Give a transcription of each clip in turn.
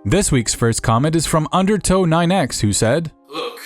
This week's first comment is from Undertow9x, who said, Look,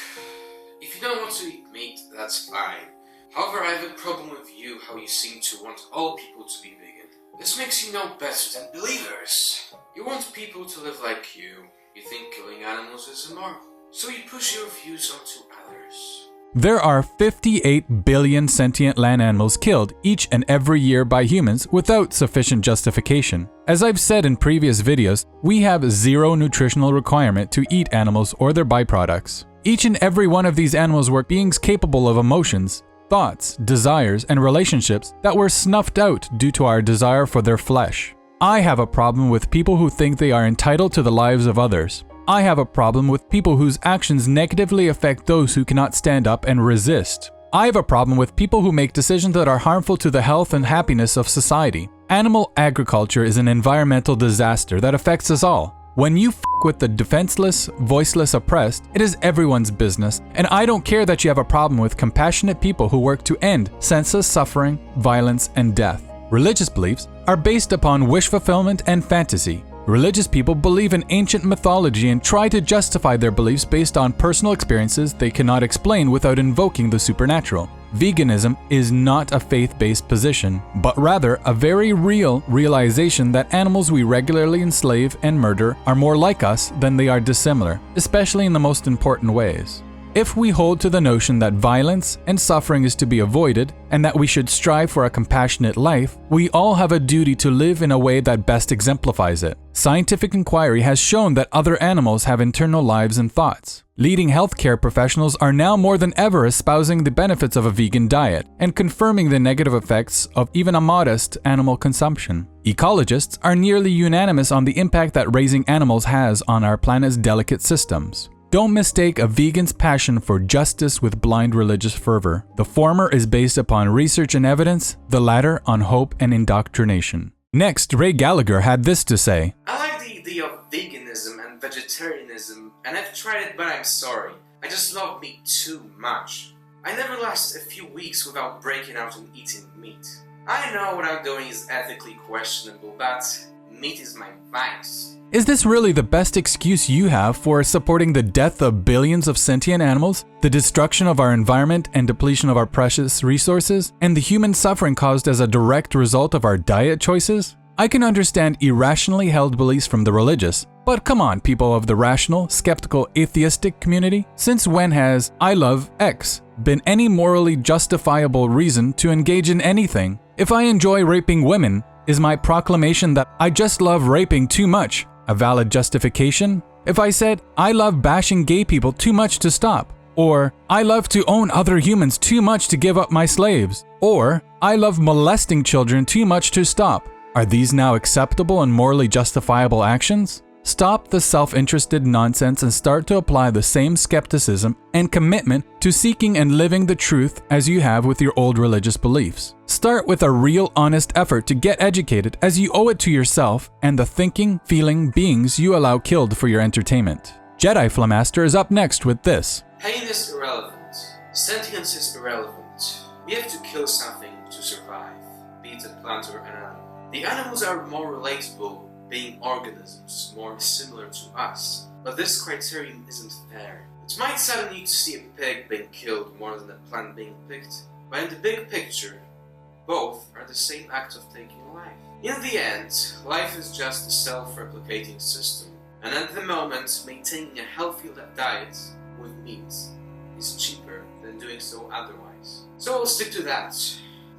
if you don't want to eat meat, that's fine. However, I have a problem with you how you seem to want all people to be vegan. This makes you no better than believers. You want people to live like you. You think killing animals is immoral. So you push your views onto others. There are 58 billion sentient land animals killed each and every year by humans without sufficient justification. As I've said in previous videos, we have zero nutritional requirement to eat animals or their byproducts. Each and every one of these animals were beings capable of emotions, thoughts, desires, and relationships that were snuffed out due to our desire for their flesh. I have a problem with people who think they are entitled to the lives of others. I have a problem with people whose actions negatively affect those who cannot stand up and resist. I have a problem with people who make decisions that are harmful to the health and happiness of society. Animal agriculture is an environmental disaster that affects us all. When you f*** with the defenseless, voiceless oppressed, it is everyone's business, and I don't care that you have a problem with compassionate people who work to end senseless suffering, violence, and death. Religious beliefs are based upon wish fulfillment and fantasy. Religious people believe in ancient mythology and try to justify their beliefs based on personal experiences they cannot explain without invoking the supernatural. Veganism is not a faith-based position, but rather a very real realization that animals we regularly enslave and murder are more like us than they are dissimilar, especially in the most important ways. If we hold to the notion that violence and suffering is to be avoided and that we should strive for a compassionate life, we all have a duty to live in a way that best exemplifies it. Scientific inquiry has shown that other animals have internal lives and thoughts. Leading healthcare professionals are now more than ever espousing the benefits of a vegan diet and confirming the negative effects of even a modest animal consumption. Ecologists are nearly unanimous on the impact that raising animals has on our planet's delicate systems. Don't mistake a vegan's passion for justice with blind religious fervor. The former is based upon research and evidence, the latter on hope and indoctrination. Next, Ray Gallagher had this to say, I like the idea of veganism and vegetarianism, and I've tried it, but I'm sorry. I just love meat too much. I never last a few weeks without breaking out and eating meat. I know what I'm doing is ethically questionable, but meat is my vice. Is this really the best excuse you have for supporting the death of billions of sentient animals, the destruction of our environment and depletion of our precious resources, and the human suffering caused as a direct result of our diet choices? I can understand irrationally held beliefs from the religious, but come on, people of the rational, skeptical, atheistic community. Since when has "I love X" been any morally justifiable reason to engage in anything? If I enjoy raping women, is my proclamation that I just love raping too much a valid justification? If I said, I love bashing gay people too much to stop, or I love to own other humans too much to give up my slaves, or I love molesting children too much to stop, are these now acceptable and morally justifiable actions? Stop the self-interested nonsense and start to apply the same skepticism and commitment to seeking and living the truth as you have with your old religious beliefs. Start with a real honest effort to get educated as you owe it to yourself and the thinking, feeling beings you allow killed for your entertainment. Jedi Flamaster is up next with this. Pain is irrelevant. Sentience is irrelevant. We have to kill something to survive, be it a plant or an animal. The animals are more relatable, being organisms more similar to us, but this criterion isn't fair. It might sadden you to see a pig being killed more than a plant being picked, but in the big picture, both are the same act of taking life. In the end, life is just a self-replicating system, and at the moment, maintaining a healthy diet with meat is cheaper than doing so otherwise. So I'll stick to that.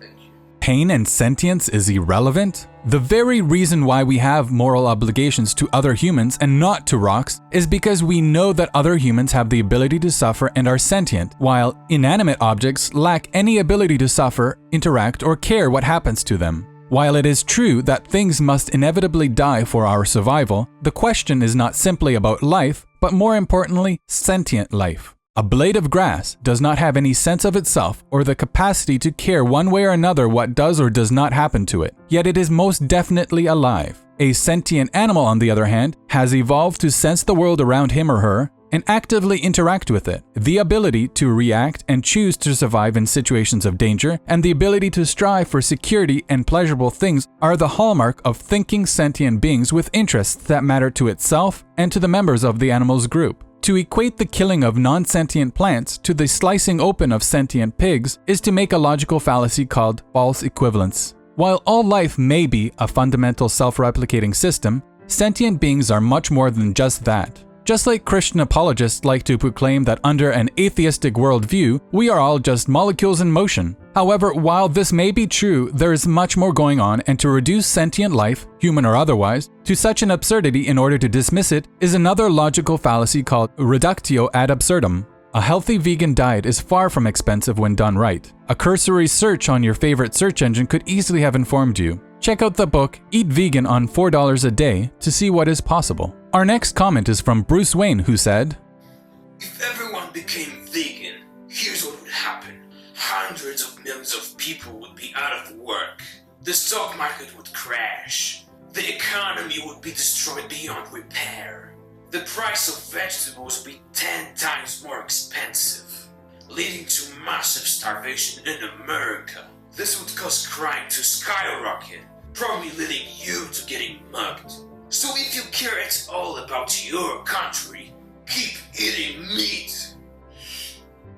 Thank you. Pain and sentience is irrelevant? The very reason why we have moral obligations to other humans and not to rocks is because we know that other humans have the ability to suffer and are sentient, while inanimate objects lack any ability to suffer, interact, or care what happens to them. While it is true that things must inevitably die for our survival, the question is not simply about life, but more importantly, sentient life. A blade of grass does not have any sense of itself or the capacity to care one way or another what does or does not happen to it, yet it is most definitely alive. A sentient animal, on the other hand, has evolved to sense the world around him or her and actively interact with it. The ability to react and choose to survive in situations of danger, and the ability to strive for security and pleasurable things are the hallmark of thinking sentient beings with interests that matter to itself and to the members of the animal's group. To equate the killing of non-sentient plants to the slicing open of sentient pigs is to make a logical fallacy called false equivalence. While all life may be a fundamental self-replicating system, sentient beings are much more than just that. Just like Christian apologists like to proclaim that under an atheistic worldview, we are all just molecules in motion. However, while this may be true, there is much more going on, and to reduce sentient life, human or otherwise, to such an absurdity in order to dismiss it is another logical fallacy called reductio ad absurdum. A healthy vegan diet is far from expensive when done right. A cursory search on your favorite search engine could easily have informed you. Check out the book Eat Vegan on $4 a day to see what is possible. Our next comment is from Bruce Wayne, who said, "If everyone became vegan, here's what would happen. Hundreds of millions of people would be out of work. The stock market would crash. The economy would be destroyed beyond repair. The price of vegetables would be 10 times more expensive, leading to massive starvation in America. This would cause crime to skyrocket, probably leading you to getting mugged. So if you care at all about your country, keep eating meat."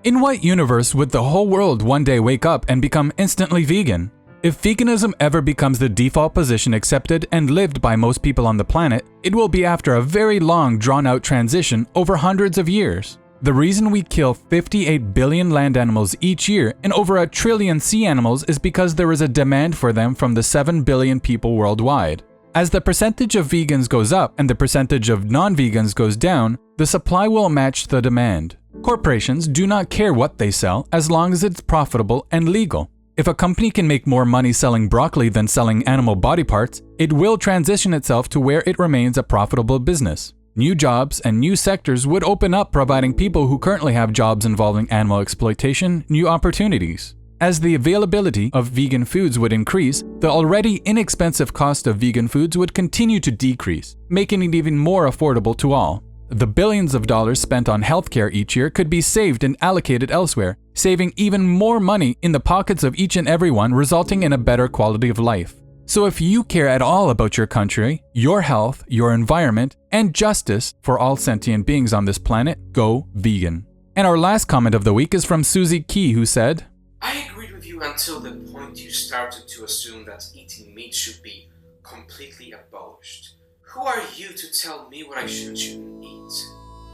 In what universe would the whole world one day wake up and become instantly vegan? If veganism ever becomes the default position accepted and lived by most people on the planet, it will be after a very long, drawn-out transition over hundreds of years. The reason we kill 58 billion land animals each year and over 1 trillion sea animals is because there is a demand for them from the 7 billion people worldwide. As the percentage of vegans goes up and the percentage of non-vegans goes down, the supply will match the demand. Corporations do not care what they sell as long as it's profitable and legal. If a company can make more money selling broccoli than selling animal body parts, it will transition itself to where it remains a profitable business. New jobs and new sectors would open up, providing people who currently have jobs involving animal exploitation new opportunities. As the availability of vegan foods would increase, the already inexpensive cost of vegan foods would continue to decrease, making it even more affordable to all. The billions of dollars spent on healthcare each year could be saved and allocated elsewhere, saving even more money in the pockets of each and everyone, resulting in a better quality of life. So if you care at all about your country, your health, your environment, and justice for all sentient beings on this planet, go vegan. And our last comment of the week is from Susie Key, who said, "I agreed with you until the point you started to assume that eating meat should be completely abolished. Who are you to tell me what I should and shouldn't eat?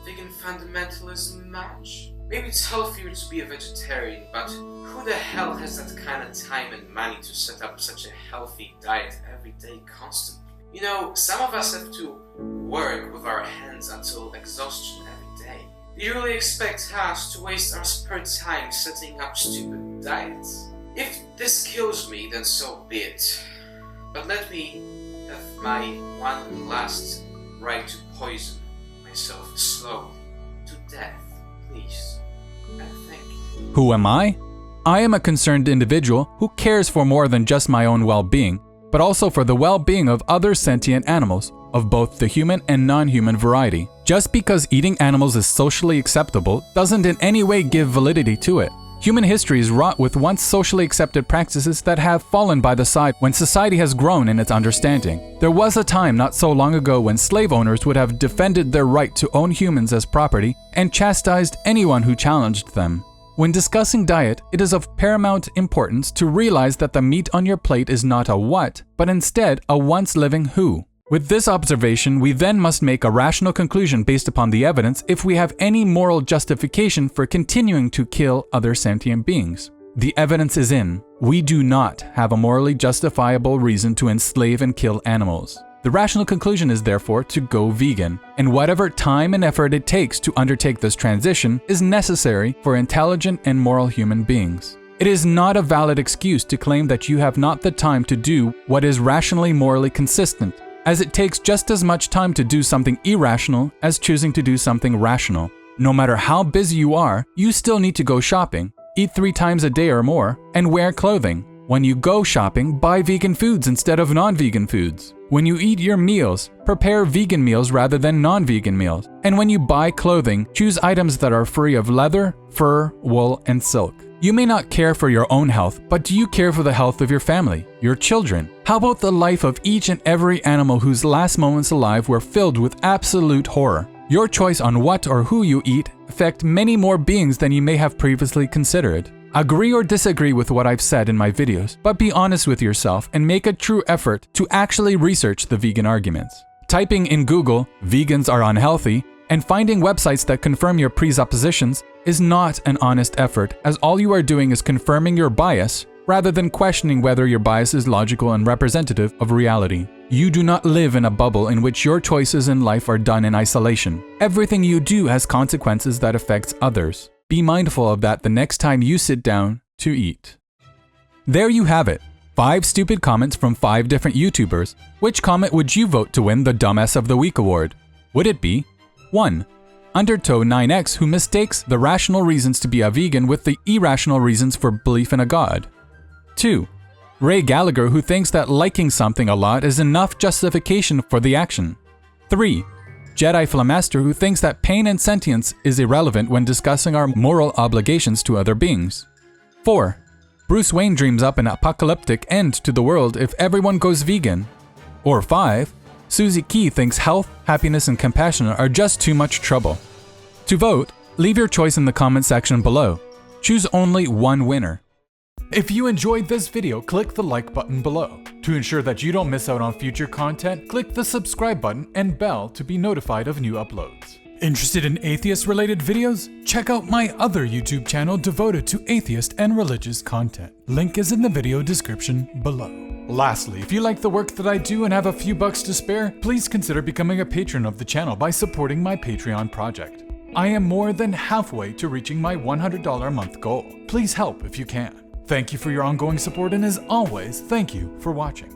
Vegan fundamentalism match? Maybe it's healthier to be a vegetarian, but who the hell has that kind of time and money to set up such a healthy diet every day constantly? You know, some of us have to work with our hands until exhaustion every day. Do you really expect us to waste our spare time setting up stupid diets? If this kills me, then so be it. But let me have my one and last right to poison myself slowly to death, please. And thank you." Who am I? I am a concerned individual who cares for more than just my own well-being, but also for the well-being of other sentient animals, of both the human and non-human variety. Just because eating animals is socially acceptable doesn't in any way give validity to it. Human history is wrought with once socially accepted practices that have fallen by the side when society has grown in its understanding. There was a time not so long ago when slave owners would have defended their right to own humans as property and chastised anyone who challenged them. When discussing diet, it is of paramount importance to realize that the meat on your plate is not a what, but instead a once living who. With this observation, we then must make a rational conclusion based upon the evidence if we have any moral justification for continuing to kill other sentient beings. The evidence is in. We do not have a morally justifiable reason to enslave and kill animals. The rational conclusion is therefore to go vegan, and whatever time and effort it takes to undertake this transition is necessary for intelligent and moral human beings. It is not a valid excuse to claim that you have not the time to do what is rationally morally consistent, as it takes just as much time to do something irrational as choosing to do something rational. No matter how busy you are, you still need to go shopping, eat 3 times a day or more, and wear clothing. When you go shopping, buy vegan foods instead of non-vegan foods. When you eat your meals, prepare vegan meals rather than non-vegan meals. And when you buy clothing, choose items that are free of leather, fur, wool, and silk. You may not care for your own health, but do you care for the health of your family, your children? How about the life of each and every animal whose last moments alive were filled with absolute horror? Your choice on what or who you eat affect many more beings than you may have previously considered. Agree or disagree with what I've said in my videos, but be honest with yourself and make a true effort to actually research the vegan arguments. Typing in Google, "vegans are unhealthy," and finding websites that confirm your presuppositions is not an honest effort, as all you are doing is confirming your bias rather than questioning whether your bias is logical and representative of reality. You do not live in a bubble in which your choices in life are done in isolation. Everything you do has consequences that affects others. Be mindful of that the next time you sit down to eat. There you have it. 5 stupid comments from 5 different YouTubers. Which comment would you vote to win the Dumbass of the Week award? Would it be 1. Undertow9x, who mistakes the rational reasons to be a vegan with the irrational reasons for belief in a god? 2. Ray Gallagher, who thinks that liking something a lot is enough justification for the action? 3. Jedi Flamaster, who thinks that pain and sentience is irrelevant when discussing our moral obligations to other beings? 4. Bruce Wayne dreams up an apocalyptic end to the world if everyone goes vegan? Or 5. Susie Key thinks health, happiness, and compassion are just too much trouble. To vote, leave your choice in the comment section below. Choose only one winner. If you enjoyed this video, click the like button below. To ensure that you don't miss out on future content, click the subscribe button and bell to be notified of new uploads. Interested in atheist-related videos? Check out my other YouTube channel devoted to atheist and religious content. Link is in the video description below. Lastly, if you like the work that I do and have a few bucks to spare, please consider becoming a patron of the channel by supporting my Patreon project. I am more than halfway to reaching my $100 a month goal. Please help if you can. Thank you for your ongoing support, and as always, thank you for watching.